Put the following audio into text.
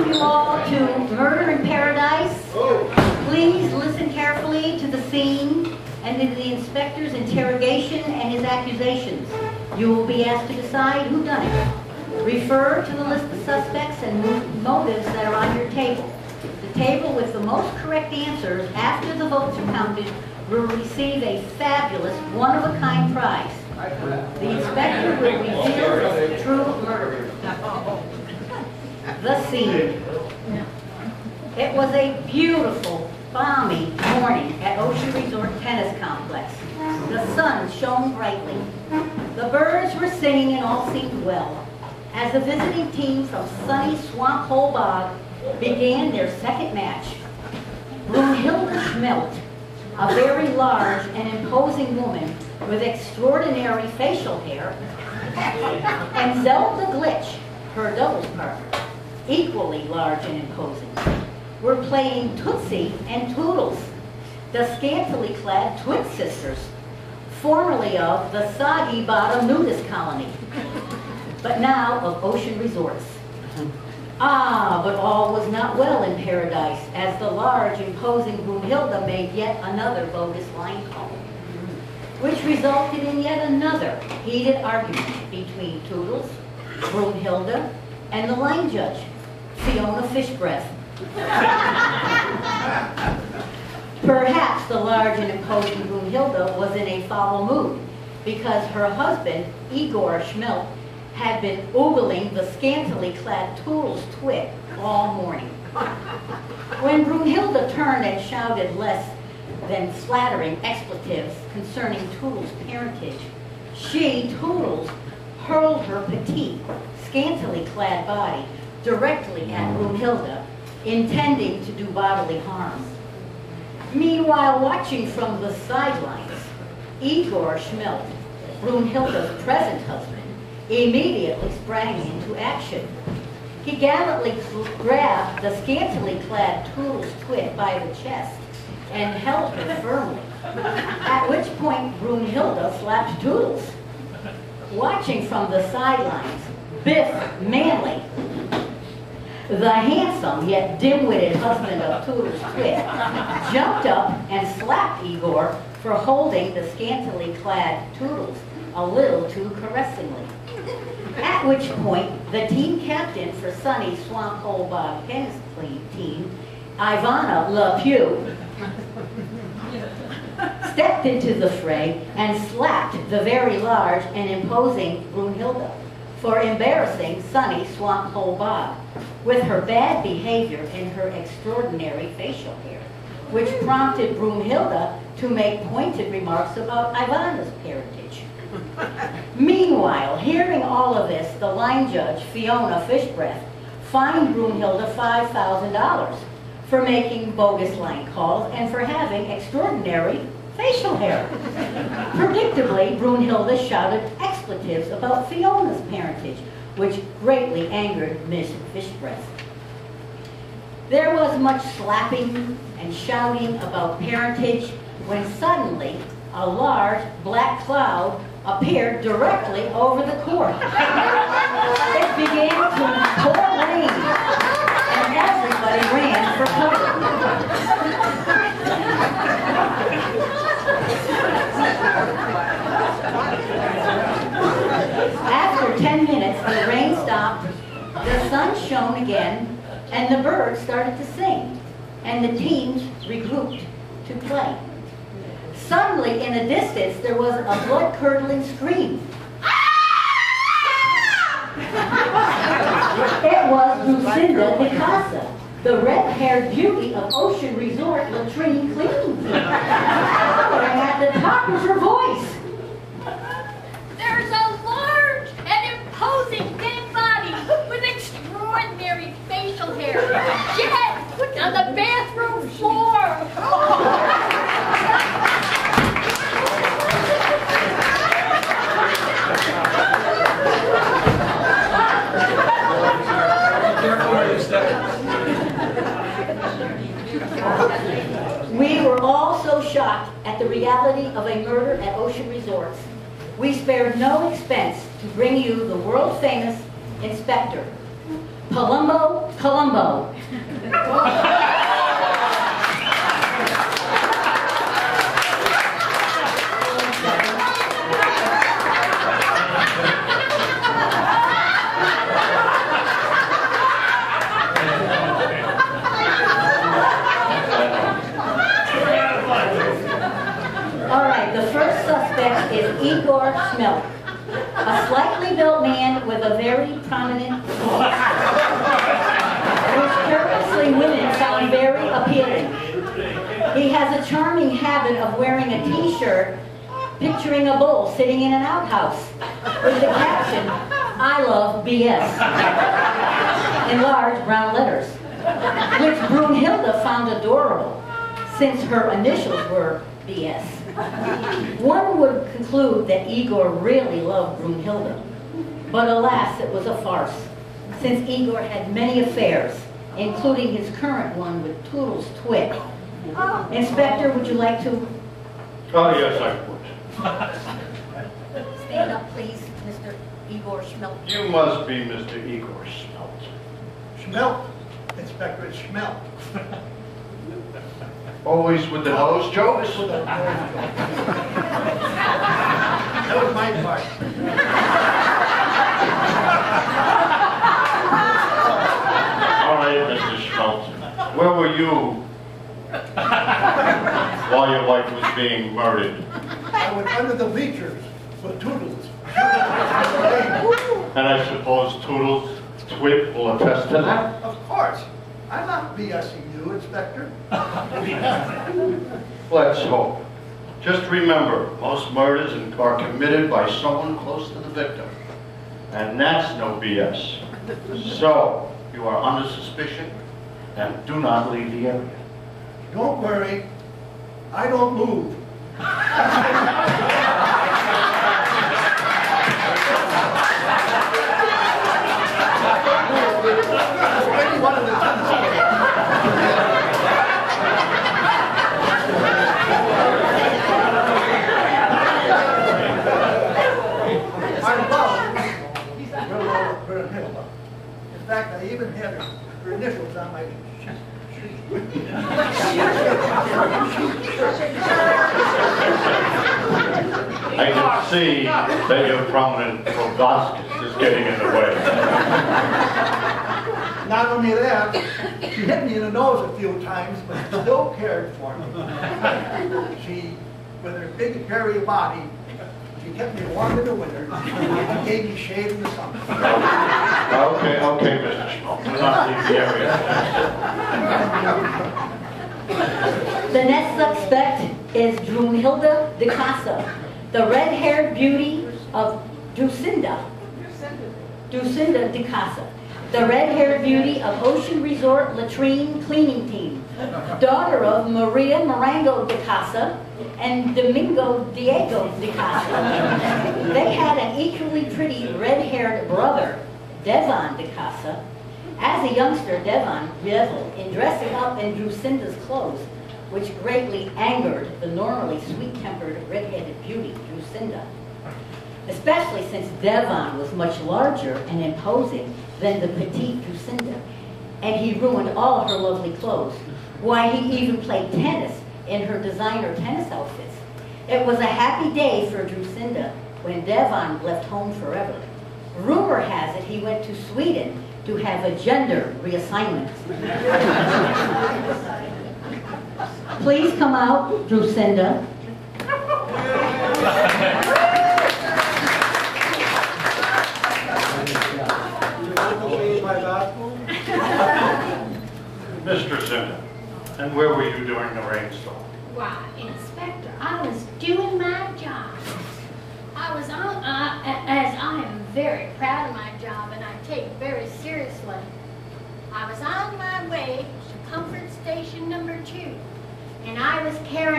welcome you all to Murder in Paradise. Please listen carefully to the scene and to the inspector's interrogation and his accusations. You will be asked to decide who done it. Refer to the list of suspects and motives that are on your table. The table with the most correct answers after the votes are counted will receive a fabulous one-of-a-kind prize. The inspector will reveal the true murderer. The scene. It was a beautiful, balmy morning at Ocean Resort Tennis Complex. The sun shone brightly. The birds were singing and all seemed well as the visiting team from sunny Swamp Hole Bog began their second match. Brunhilde Schmidt, a very large and imposing woman with extraordinary facial hair, and Zelda Glitch, her doubles partner, equally large and imposing, were playing Tootsie and Toodles, the scantily clad twin sisters, formerly of the Soggy Bottom Nudist Colony, but now of Ocean Resorts. Ah, but all was not well in paradise, as the large, imposing Brunhilde made yet another bogus line call, which resulted in yet another heated argument between Toodles, Brunhilde, and the line judge, Fiona Fishbreath. Perhaps the large and imposing Brunhilde was in a foul mood, because her husband, Igor Schmidt, had been oogling the scantily clad Toodles' twit all morning. When Brunhilde turned and shouted less than flattering expletives concerning Toodles' parentage, she, Toodles, hurled her petite, scantily clad body directly at Brunhilde, intending to do bodily harm. Meanwhile, watching from the sidelines, Igor Schmidt, Brunhilde's present husband, immediately sprang into action. He gallantly grabbed the scantily clad Toodles' twit by the chest and held her firmly, at which point Brunhilde slapped Toodles. Watching from the sidelines, Biff Manley, the handsome yet dim-witted husband of Toodles' twit, jumped up and slapped Igor for holding the scantily clad Toodles a little too caressingly. At which point, the team captain for sunny Swamp Hole Bog tennis team, Ivana LePew, stepped into the fray and slapped the very large and imposing Brunhilde for embarrassing sunny Swamp Hole Bog with her bad behavior and her extraordinary facial hair, which prompted Brunhilde to make pointed remarks about Ivana's parentage. Meanwhile, hearing all of this, the line judge, Fiona Fishbreath, fined Brunhilde $5,000 for making bogus line calls and for having extraordinary facial hair. Predictably, Brunhilde shouted expletives about Fiona's parentage, which greatly angered Miss Fishbreath. There was much slapping and shouting about parentage when suddenly a large black cloud appeared directly over the court. It began to pour rain, and everybody ran for cover. After 10 minutes, the rain stopped, the sun shone again, and the birds started to sing, and the teams regrouped to play. Suddenly, in the distance, there was a blood-curdling scream. It was Lucinda Picasa, the red-haired beauty of Ocean Resort latrine cleaning team, hollering at the top of her voice. There's a large and imposing dead body with extraordinary facial hair, dead on the bathroom floor. We were all so shocked at the reality of a murder at Ocean Resorts. We spared no expense to bring you the world-famous inspector, Columbo, Columbo. All right, the first suspect is Igor Schmilt, a slightly built man with a very prominent voice, which curiously women found very appealing. He has a charming habit of wearing a t-shirt picturing a bull sitting in an outhouse with the caption, "I love BS," in large brown letters, which Brunhilde found adorable since her initials were BS. One would conclude that Igor really loved Brunhilde, but alas, it was a farce, since Igor had many affairs, including his current one with Toodles Twit. Inspector, would you like to? Oh, yes, I would. Stand up, please, Mr. Igor Schmilt. You must be Mr. Igor Schmilt. Schmilt, Inspector, it's Schmilt. Always with the nose jokes? That was my part. All right, Mr. Schmilt. Where were you while your wife was being murdered? I went under the bleachers with Toodles. And I suppose Toodles Twit will attest to that? Of course. I'm not BSing you, Inspector. Let's hope. Just remember, most murders are committed by someone close to the victim. And that's no BS. So, you are under suspicion, and do not leave the area. Don't worry. I don't move. Any one of the In fact, I even had her initials on my I can see that your prominent proboscis is getting in the way. Not only that, she hit me in the nose a few times, but still cared for me. She, with her big hairy body, she kept me warm in the winter and gave me shade in the summer. Okay, Mr. Schmidt, do not leave the area. The next suspect is Brunhilde de Casa, the red-haired beauty of Drusinda de Casa, the red-haired beauty of Ocean Resort Latrine Cleaning Team, daughter of Maria Marango de Casa and Domingo Diego de Casa. They had an equally pretty red-haired brother, Devon de Casa. As a youngster, Devon reveled in dressing up in Drusinda's clothes, which greatly angered the normally sweet-tempered red-headed beauty, Drusinda. Especially since Devon was much larger and imposing than the petite Drusinda, and he ruined all her lovely clothes. Why, he even played tennis in her designer tennis outfits. It was a happy day for Drusinda when Devon left home forever. Rumor has it he went to Sweden to have a gender reassignment. Please come out, Drusinda. Mr. Zinda, and where were you during the rainstorm? Why, Inspector, I was doing my job. I was on, as I am very proud of my job and I take it very seriously. I was on my way to Comfort Station number 2, and I was carrying